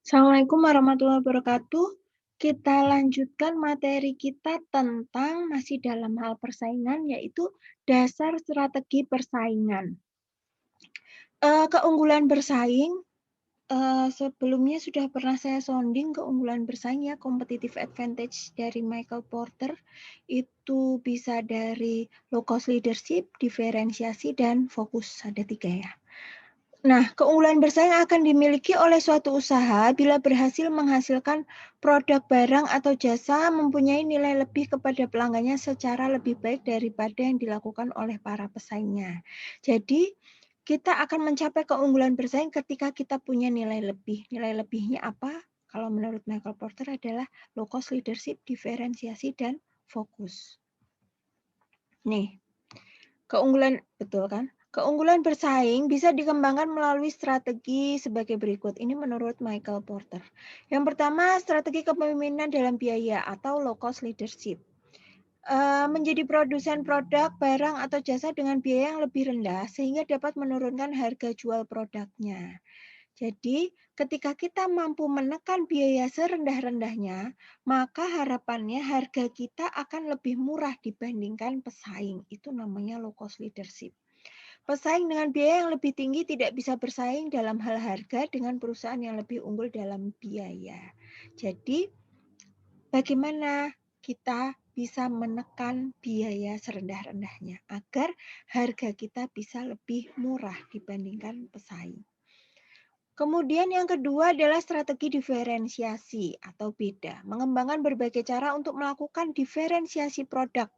Assalamualaikum warahmatullahi wabarakatuh. Kita lanjutkan materi kita tentang masih dalam hal persaingan, yaitu dasar strategi persaingan. Keunggulan bersaing, sebelumnya sudah pernah saya sounding keunggulan bersaing ya, competitive advantage dari Michael Porter. Itu bisa dari low cost leadership, diferensiasi, dan fokus. Ada 3 ya. Nah, keunggulan bersaing akan dimiliki oleh suatu usaha bila berhasil menghasilkan produk, barang, atau jasa mempunyai nilai lebih kepada pelanggannya secara lebih baik daripada yang dilakukan oleh para pesaingnya. Jadi, kita akan mencapai keunggulan bersaing ketika kita punya nilai lebih. Nilai lebihnya apa? Kalau menurut Michael Porter adalah low cost leadership, diferensiasi, dan fokus. Nih, keunggulan, betul kan? Keunggulan bersaing bisa dikembangkan melalui strategi sebagai berikut. Ini menurut Michael Porter. Yang pertama, strategi kepemimpinan dalam biaya atau low cost leadership. Menjadi produsen produk, barang, atau jasa dengan biaya yang lebih rendah sehingga dapat menurunkan harga jual produknya. Jadi, ketika kita mampu menekan biaya serendah-rendahnya, maka harapannya harga kita akan lebih murah dibandingkan pesaing. Itu namanya low cost leadership. Pesaing dengan biaya yang lebih tinggi tidak bisa bersaing dalam hal harga dengan perusahaan yang lebih unggul dalam biaya. Jadi, bagaimana kita bisa menekan biaya serendah-rendahnya agar harga kita bisa lebih murah dibandingkan pesaing. Kemudian yang kedua adalah strategi diferensiasi atau beda. Mengembangkan berbagai cara untuk melakukan diferensiasi produk,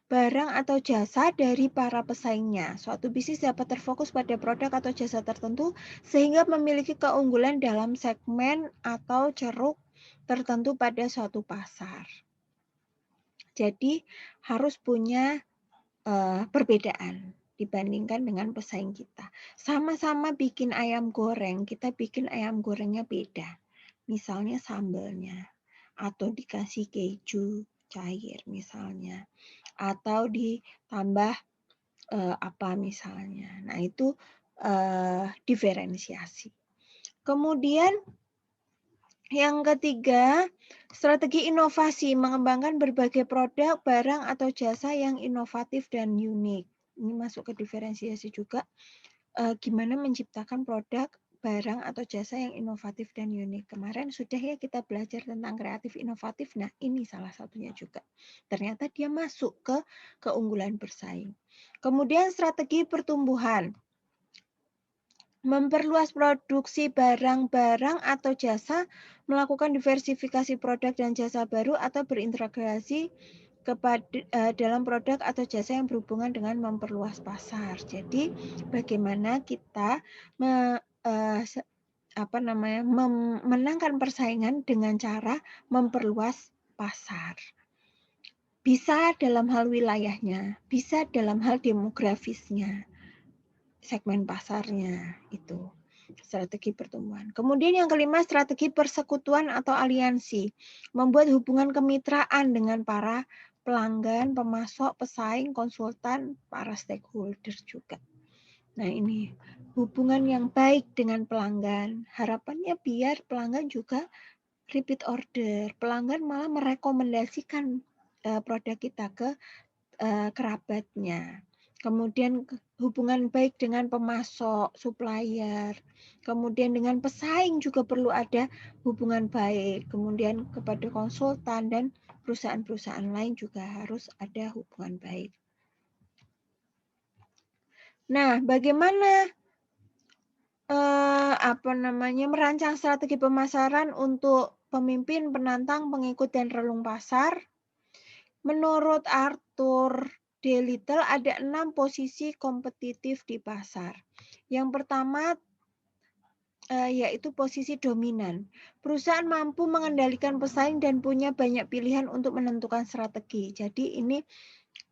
barang atau jasa dari para pesaingnya. Suatu bisnis dapat terfokus pada produk atau jasa tertentu sehingga memiliki keunggulan dalam segmen atau ceruk tertentu pada suatu pasar. Jadi harus punya perbedaan dibandingkan dengan pesaing kita. Sama-sama bikin ayam goreng, kita bikin ayam gorengnya beda. Misalnya sambalnya, atau dikasih keju cair misalnya, atau ditambah apa misalnya. Nah, itu diferensiasi. Kemudian yang ketiga, strategi inovasi, mengembangkan berbagai produk, barang, atau jasa yang inovatif dan unik. Ini masuk ke diferensiasi juga. Gimana menciptakan produk, barang, atau jasa yang inovatif dan unik. Kemarin sudah ya kita belajar tentang kreatif inovatif. Nah, ini salah satunya juga. Ternyata dia masuk ke keunggulan bersaing. Kemudian strategi pertumbuhan. Memperluas produksi barang-barang atau jasa, melakukan diversifikasi produk dan jasa baru, atau berintegrasi dalam produk atau jasa yang berhubungan dengan memperluas pasar. Jadi, bagaimana kita memenangkan persaingan dengan cara memperluas pasar. Bisa dalam hal wilayahnya, bisa dalam hal demografisnya, segmen pasarnya itu strategi pertumbuhan. Kemudian yang kelima, strategi persekutuan atau aliansi, membuat hubungan kemitraan dengan para pelanggan, pemasok, pesaing, konsultan, para stakeholder juga. Nah, ini hubungan yang baik dengan pelanggan. Harapannya biar pelanggan juga repeat order. Pelanggan malah merekomendasikan produk kita ke kerabatnya. Kemudian hubungan baik dengan pemasok, supplier, kemudian dengan pesaing juga perlu ada hubungan baik, kemudian kepada konsultan dan perusahaan-perusahaan lain juga harus ada hubungan baik. Nah, bagaimana merancang strategi pemasaran untuk pemimpin, penantang, pengikut, dan relung pasar? Menurut Arthur D. Little ada 6 posisi kompetitif di pasar. Yang pertama yaitu posisi dominan. Perusahaan mampu mengendalikan pesaing dan punya banyak pilihan untuk menentukan strategi. Jadi ini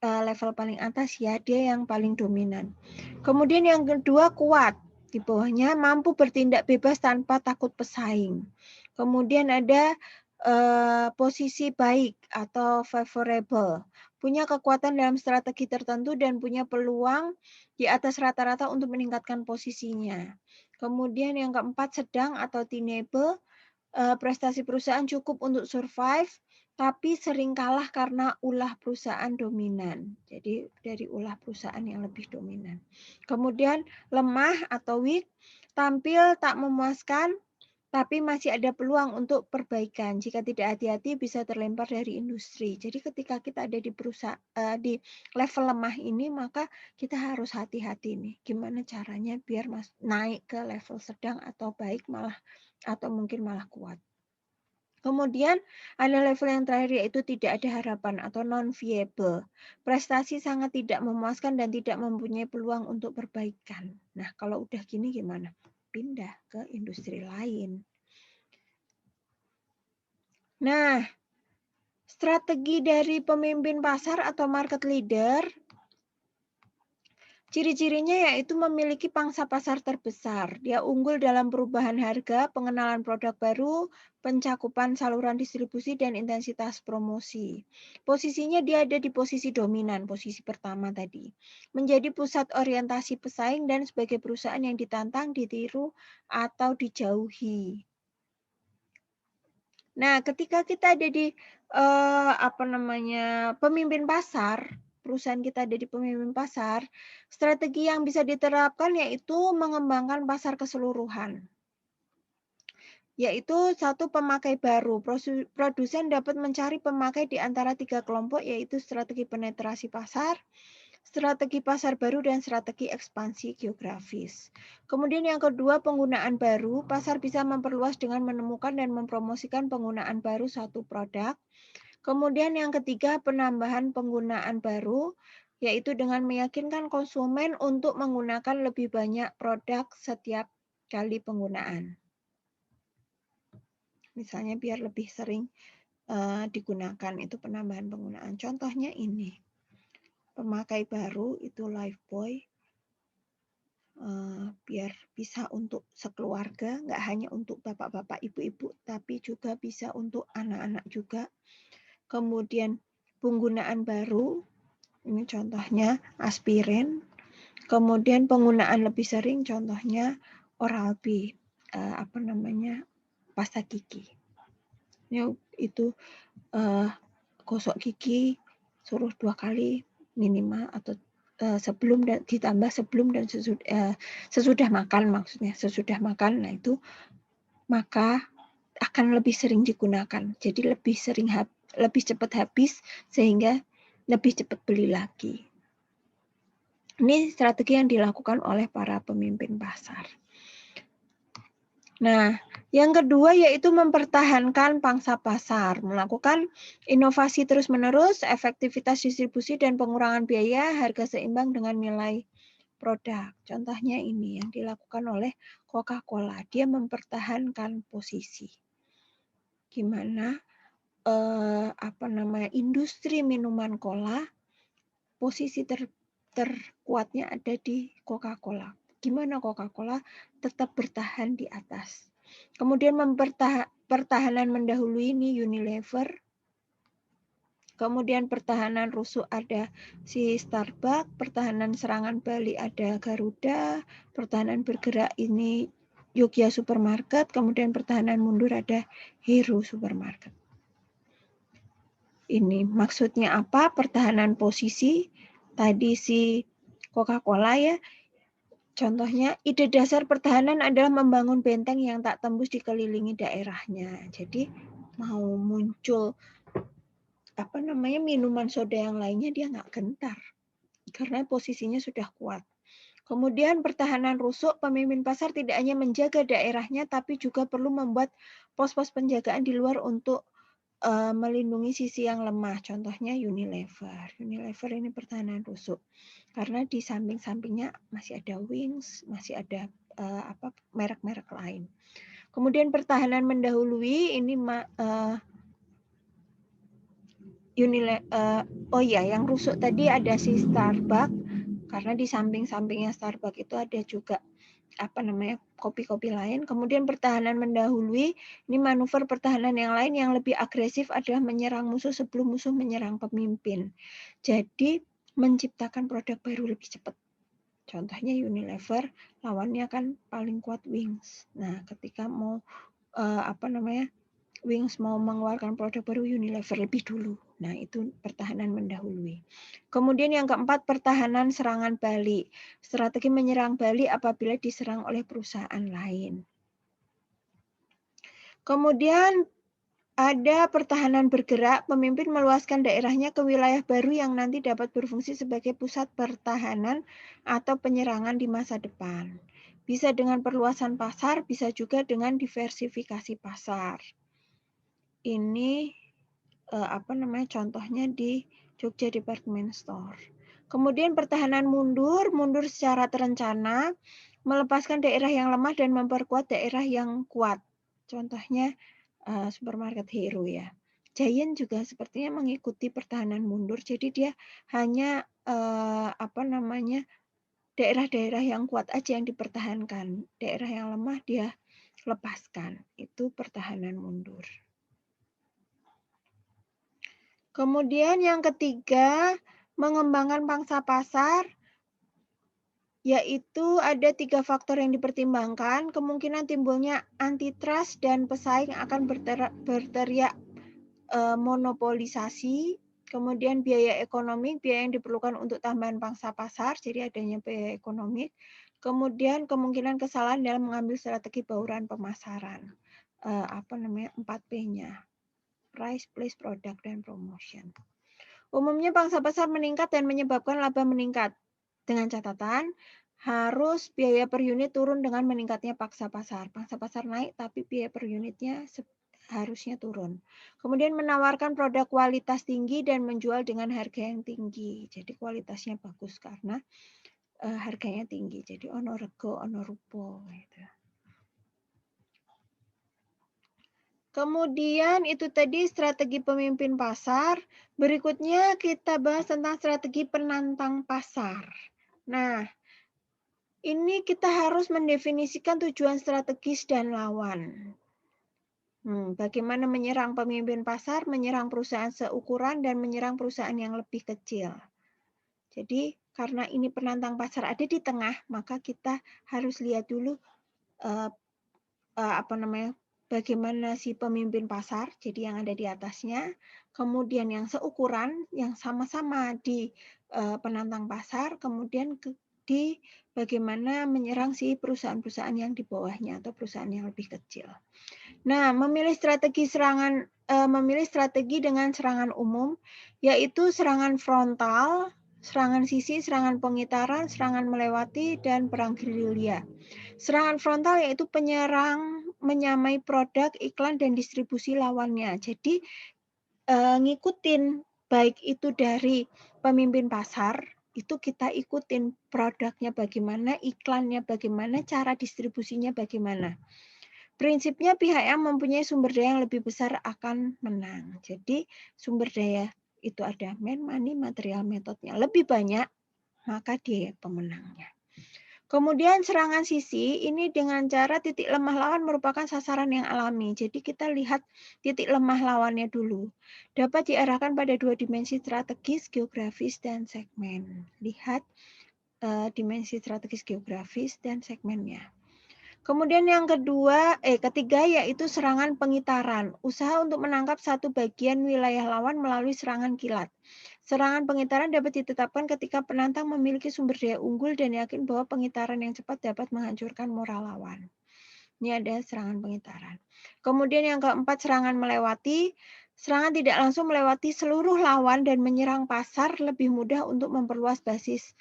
level paling atas ya, dia yang paling dominan. Kemudian yang kedua kuat. Di bawahnya mampu bertindak bebas tanpa takut pesaing. Kemudian ada posisi baik atau favorable. Punya kekuatan dalam strategi tertentu dan punya peluang di atas rata-rata untuk meningkatkan posisinya. Kemudian yang keempat sedang atau tenable, prestasi perusahaan cukup untuk survive, tapi sering kalah karena ulah perusahaan dominan. Jadi dari ulah perusahaan yang lebih dominan. Kemudian lemah atau weak, tampil tak memuaskan, tapi masih ada peluang untuk perbaikan. Jika tidak hati-hati bisa terlempar dari industri. Jadi ketika kita ada di perusahaan di level lemah ini, maka kita harus hati-hati nih. Gimana caranya biar naik ke level sedang atau baik malah atau mungkin malah kuat. Kemudian ada level yang terakhir yaitu tidak ada harapan atau non-viable. Prestasi sangat tidak memuaskan dan tidak mempunyai peluang untuk perbaikan. Nah, kalau udah gini gimana? Pindah ke industri lain. Nah, strategi dari pemimpin pasar atau market leader, ciri-cirinya yaitu memiliki pangsa pasar terbesar. Dia unggul dalam perubahan harga, pengenalan produk baru, pencakupan saluran distribusi, dan intensitas promosi. Posisinya dia ada di posisi dominan, posisi pertama tadi. Menjadi pusat orientasi pesaing dan sebagai perusahaan yang ditantang, ditiru, atau dijauhi. Nah, ketika kita ada di pemimpin pasar, perusahaan kita ada di pemimpin pasar, strategi yang bisa diterapkan yaitu mengembangkan pasar keseluruhan. Yaitu satu pemakai baru. Produsen dapat mencari pemakai di antara 3 kelompok yaitu strategi penetrasi pasar, strategi pasar baru, dan strategi ekspansi geografis. Kemudian yang kedua, penggunaan baru. Pasar bisa memperluas dengan menemukan dan mempromosikan penggunaan baru satu produk. Kemudian yang ketiga, penambahan penggunaan baru, yaitu dengan meyakinkan konsumen untuk menggunakan lebih banyak produk setiap kali penggunaan. Misalnya biar lebih sering digunakan, itu penambahan penggunaan. Contohnya ini. Pemakai baru itu Lifebuoy, biar bisa untuk sekeluarga, nggak hanya untuk bapak-bapak, ibu-ibu, tapi juga bisa untuk anak-anak juga. Kemudian penggunaan baru, ini contohnya aspirin. Kemudian penggunaan lebih sering, contohnya Oral-B, pasta gigi. Itu gosok gigi suruh 2 kali minimal atau sebelum dan ditambah sebelum dan sesudah makan, maksudnya sesudah makan. Nah itu maka akan lebih sering digunakan, jadi lebih cepat habis sehingga lebih cepat beli lagi. Ini strategi yang dilakukan oleh para pemimpin pasar. Nah, yang kedua yaitu mempertahankan pangsa pasar, melakukan inovasi terus-menerus, efektivitas distribusi dan pengurangan biaya, harga seimbang dengan nilai produk. Contohnya ini yang dilakukan oleh Coca-Cola, dia mempertahankan posisi. Gimana industri minuman cola, posisi terkuatnya ada di Coca-Cola. Gimana Coca-Cola tetap bertahan di atas. Kemudian pertahanan mendahului ini Unilever. Kemudian pertahanan rusuk ada si Starbucks, pertahanan serangan balik ada Garuda, pertahanan bergerak ini Yogya Supermarket, kemudian pertahanan mundur ada Hero Supermarket. Ini maksudnya apa? Pertahanan posisi tadi si Coca-Cola ya. Contohnya, ide dasar pertahanan adalah membangun benteng yang tak tembus dikelilingi daerahnya. Jadi mau muncul minuman soda yang lainnya dia nggak gentar karena posisinya sudah kuat. Kemudian pertahanan rusuk, pemimpin pasar tidak hanya menjaga daerahnya tapi juga perlu membuat pos-pos penjagaan di luar untuk melindungi sisi yang lemah. Contohnya Unilever. Unilever ini pertahanan rusuk. Karena di samping-sampingnya masih ada Wings, masih ada merek-merek lain. Kemudian pertahanan mendahului ini yang rusuk tadi ada si Starbucks. Karena di samping-sampingnya Starbucks itu ada juga kopi-kopi lain. Kemudian pertahanan mendahului, ini manuver pertahanan yang lain yang lebih agresif adalah menyerang musuh sebelum musuh menyerang pemimpin. Jadi menciptakan produk baru lebih cepat. Contohnya Unilever, lawannya kan paling kuat Wings. Nah, ketika mau Wings mau mengeluarkan produk baru, Unilever lebih dulu. Nah, itu pertahanan mendahului. Kemudian yang keempat, pertahanan serangan balik. Strategi menyerang balik apabila diserang oleh perusahaan lain. Kemudian ada pertahanan bergerak, pemimpin meluaskan daerahnya ke wilayah baru yang nanti dapat berfungsi sebagai pusat pertahanan atau penyerangan di masa depan. Bisa dengan perluasan pasar, bisa juga dengan diversifikasi pasar. Ini contohnya di Jogja Department Store. Kemudian pertahanan mundur secara terencana, melepaskan daerah yang lemah dan memperkuat daerah yang kuat. Contohnya supermarket Hero ya. Giant juga sepertinya mengikuti pertahanan mundur, jadi dia hanya daerah-daerah yang kuat aja yang dipertahankan, daerah yang lemah dia lepaskan. Itu pertahanan mundur. Kemudian yang ketiga, mengembangkan pangsa pasar, yaitu ada 3 faktor yang dipertimbangkan. Kemungkinan timbulnya antitrust dan pesaing akan berteriak monopolisasi. Kemudian biaya ekonomi, biaya yang diperlukan untuk tambahan pangsa pasar, jadi adanya biaya ekonomi. Kemudian kemungkinan kesalahan dalam mengambil strategi bauran pemasaran. 4P-nya. Price, place, product, dan promotion. Umumnya pangsa pasar meningkat dan menyebabkan laba meningkat. Dengan catatan, harus biaya per unit turun dengan meningkatnya pangsa pasar. Pangsa pasar naik, tapi biaya per unitnya harusnya turun. Kemudian menawarkan produk kualitas tinggi dan menjual dengan harga yang tinggi. Jadi kualitasnya bagus karena harganya tinggi. Jadi ono rego, ono rupo. Gitu. Kemudian itu tadi strategi pemimpin pasar. Berikutnya kita bahas tentang strategi penantang pasar. Nah, ini kita harus mendefinisikan tujuan strategis dan lawan. Bagaimana menyerang pemimpin pasar, menyerang perusahaan seukuran, dan menyerang perusahaan yang lebih kecil. Jadi karena ini penantang pasar ada di tengah, maka kita harus lihat dulu bagaimana si pemimpin pasar, jadi yang ada di atasnya, kemudian yang seukuran, yang sama-sama di penantang pasar, kemudian di bagaimana menyerang si perusahaan-perusahaan yang di bawahnya atau perusahaan yang lebih kecil. Nah, memilih strategi dengan serangan umum, yaitu serangan frontal, serangan sisi, serangan pengitaran, serangan melewati, dan perang gerilya. Serangan frontal yaitu penyerang menyamai produk, iklan, dan distribusi lawannya. Jadi ngikutin baik itu dari pemimpin pasar, itu kita ikutin produknya bagaimana, iklannya bagaimana, cara distribusinya bagaimana. Prinsipnya pihak yang mempunyai sumber daya yang lebih besar akan menang. Jadi sumber daya itu ada money, material, metodnya lebih banyak, maka dia pemenangnya. Kemudian serangan sisi ini dengan cara titik lemah lawan merupakan sasaran yang alami. Jadi kita lihat titik lemah lawannya dulu. Dapat diarahkan pada 2 dimensi strategis, geografis, dan segmen. Lihat dimensi strategis, geografis, dan segmennya. Kemudian yang ketiga yaitu serangan pengitaran. Usaha untuk menangkap satu bagian wilayah lawan melalui serangan kilat. Serangan pengitaran dapat ditetapkan ketika penantang memiliki sumber daya unggul dan yakin bahwa pengitaran yang cepat dapat menghancurkan moral lawan. Ini ada serangan pengitaran. Kemudian yang keempat, serangan melewati. Serangan tidak langsung melewati seluruh lawan dan menyerang pasar lebih mudah untuk memperluas basis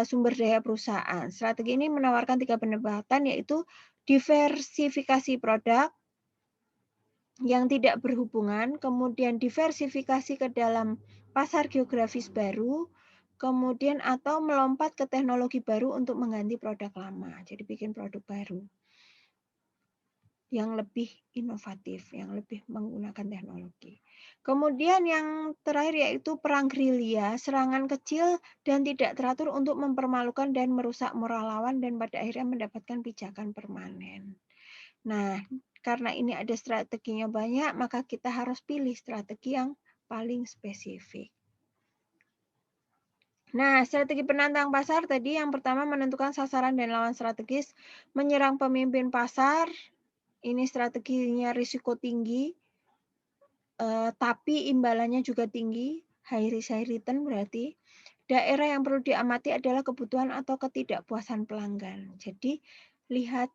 sumber daya perusahaan. Strategi ini menawarkan 3 pendekatan, yaitu diversifikasi produk yang tidak berhubungan, kemudian diversifikasi ke dalam pasar geografis baru, kemudian atau melompat ke teknologi baru untuk mengganti produk lama. Jadi bikin produk baru yang lebih inovatif, yang lebih menggunakan teknologi. Kemudian yang terakhir yaitu perang gerilya, serangan kecil dan tidak teratur untuk mempermalukan dan merusak moral lawan dan pada akhirnya mendapatkan pijakan permanen. Nah, karena ini ada strateginya banyak, maka kita harus pilih strategi yang paling spesifik. Nah, strategi penantang pasar tadi yang pertama menentukan sasaran dan lawan strategis, menyerang pemimpin pasar, Ini strateginya risiko tinggi, tapi imbalannya juga tinggi, high risk high return berarti. Daerah yang perlu diamati adalah kebutuhan atau ketidakpuasan pelanggan. Jadi lihat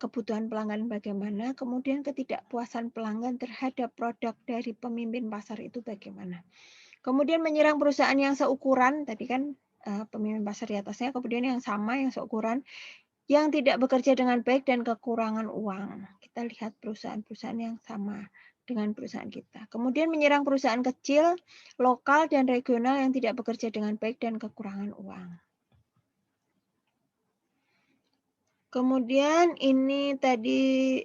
kebutuhan pelanggan bagaimana, kemudian ketidakpuasan pelanggan terhadap produk dari pemimpin pasar itu bagaimana. Kemudian menyerang perusahaan yang seukuran, tadi kan pemimpin pasar di atasnya, kemudian yang sama, yang seukuran, yang tidak bekerja dengan baik dan kekurangan uang. Kita lihat perusahaan-perusahaan yang sama dengan perusahaan kita. Kemudian menyerang perusahaan kecil, lokal, dan regional yang tidak bekerja dengan baik dan kekurangan uang. Kemudian ini tadi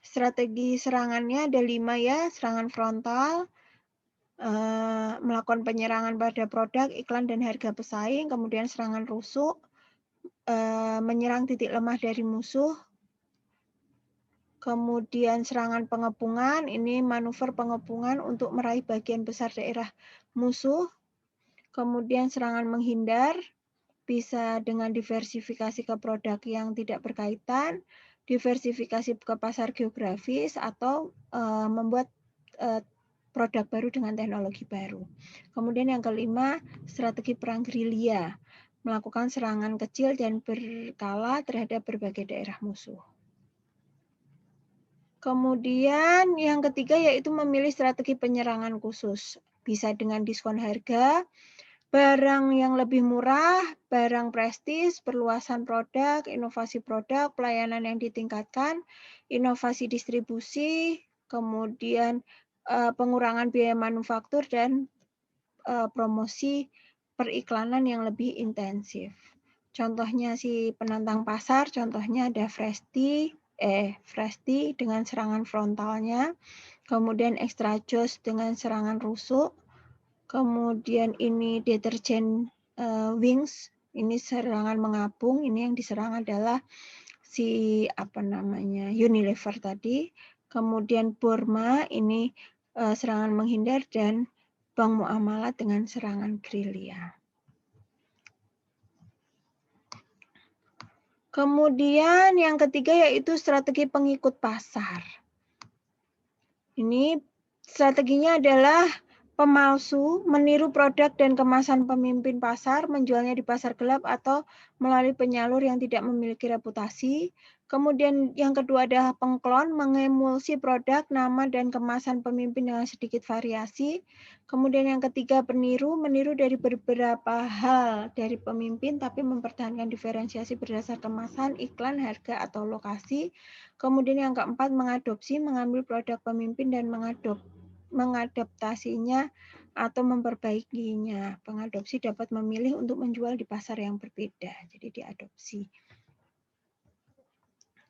strategi serangannya ada 5 ya, serangan frontal, melakukan penyerangan pada produk, iklan, dan harga pesaing, kemudian serangan rusuk, menyerang titik lemah dari musuh, kemudian serangan pengepungan, ini manuver pengepungan untuk meraih bagian besar daerah musuh, kemudian serangan menghindar, bisa dengan diversifikasi ke produk yang tidak berkaitan, diversifikasi ke pasar geografis, atau membuat produk baru dengan teknologi baru. Kemudian yang kelima, strategi perang gerilya, melakukan serangan kecil dan berkala terhadap berbagai daerah musuh. Kemudian yang ketiga yaitu memilih strategi penyerangan khusus, bisa dengan diskon harga, barang yang lebih murah, barang prestis, perluasan produk, inovasi produk, pelayanan yang ditingkatkan, inovasi distribusi, kemudian pengurangan biaya manufaktur, dan promosi periklanan yang lebih intensif. Contohnya si penantang pasar, contohnya ada Fresti dengan serangan frontalnya, kemudian Extra Joss dengan serangan rusuk, kemudian ini deterjen Wings, ini serangan mengapung, ini yang diserang adalah si Unilever tadi. Kemudian Burma ini serangan menghindar, dan Bank Muamalat dengan serangan gerilya. Kemudian yang ketiga yaitu strategi pengikut pasar. Ini strateginya adalah pemalsu, meniru produk dan kemasan pemimpin pasar, menjualnya di pasar gelap atau melalui penyalur yang tidak memiliki reputasi. Kemudian yang kedua adalah pengklon, mengemulsi produk, nama, dan kemasan pemimpin dengan sedikit variasi. Kemudian yang ketiga peniru, meniru dari beberapa hal dari pemimpin, tapi mempertahankan diferensiasi berdasar kemasan, iklan, harga, atau lokasi. Kemudian yang keempat mengadopsi, mengambil produk pemimpin dan mengadaptasinya atau memperbaikinya. Pengadopsi dapat memilih untuk menjual di pasar yang berbeda, jadi diadopsi.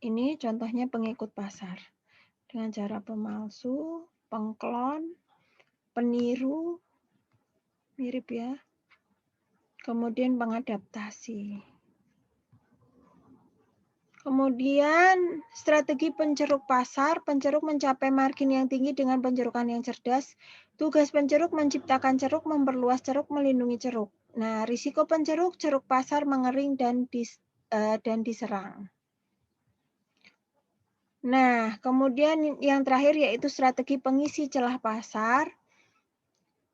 Ini contohnya pengikut pasar dengan cara pemalsu, pengklon, peniru, mirip ya. Kemudian pengadaptasi. Kemudian strategi penceruk pasar, penceruk mencapai margin yang tinggi dengan pencerukan yang cerdas. Tugas penceruk menciptakan ceruk, memperluas ceruk, melindungi ceruk. Nah, risiko penceruk, ceruk pasar mengering dan diserang. Nah, kemudian yang terakhir yaitu strategi pengisi celah pasar,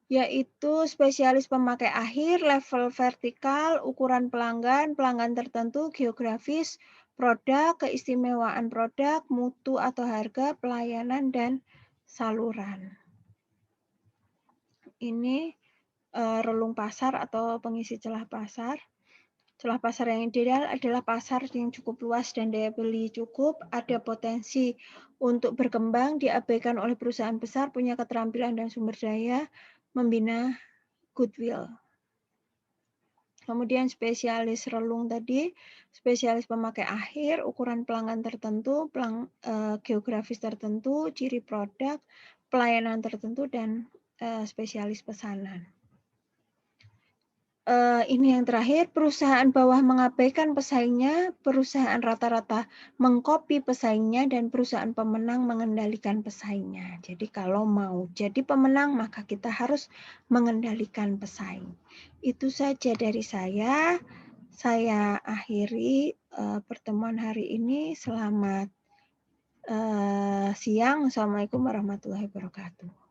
yaitu spesialis pemakai akhir, level vertikal, ukuran pelanggan, pelanggan tertentu, geografis, produk, keistimewaan produk, mutu atau harga, pelayanan, dan saluran. Ini relung pasar atau pengisi celah pasar. Celah pasar yang ideal adalah pasar yang cukup luas dan daya beli cukup, ada potensi untuk berkembang, diabaikan oleh perusahaan besar, punya keterampilan dan sumber daya, membina goodwill. Kemudian spesialis relung tadi, spesialis pemakai akhir, ukuran pelanggan tertentu, geografis tertentu, ciri produk, pelayanan tertentu, dan spesialis pesanan. Ini yang terakhir, perusahaan bawah mengabaikan pesaingnya, perusahaan rata-rata mengcopy pesaingnya, dan perusahaan pemenang mengendalikan pesaingnya. Jadi kalau mau jadi pemenang, maka kita harus mengendalikan pesaing. Itu saja dari saya. saya akhiri pertemuan hari ini. Selamat siang. Assalamualaikum warahmatullahi wabarakatuh.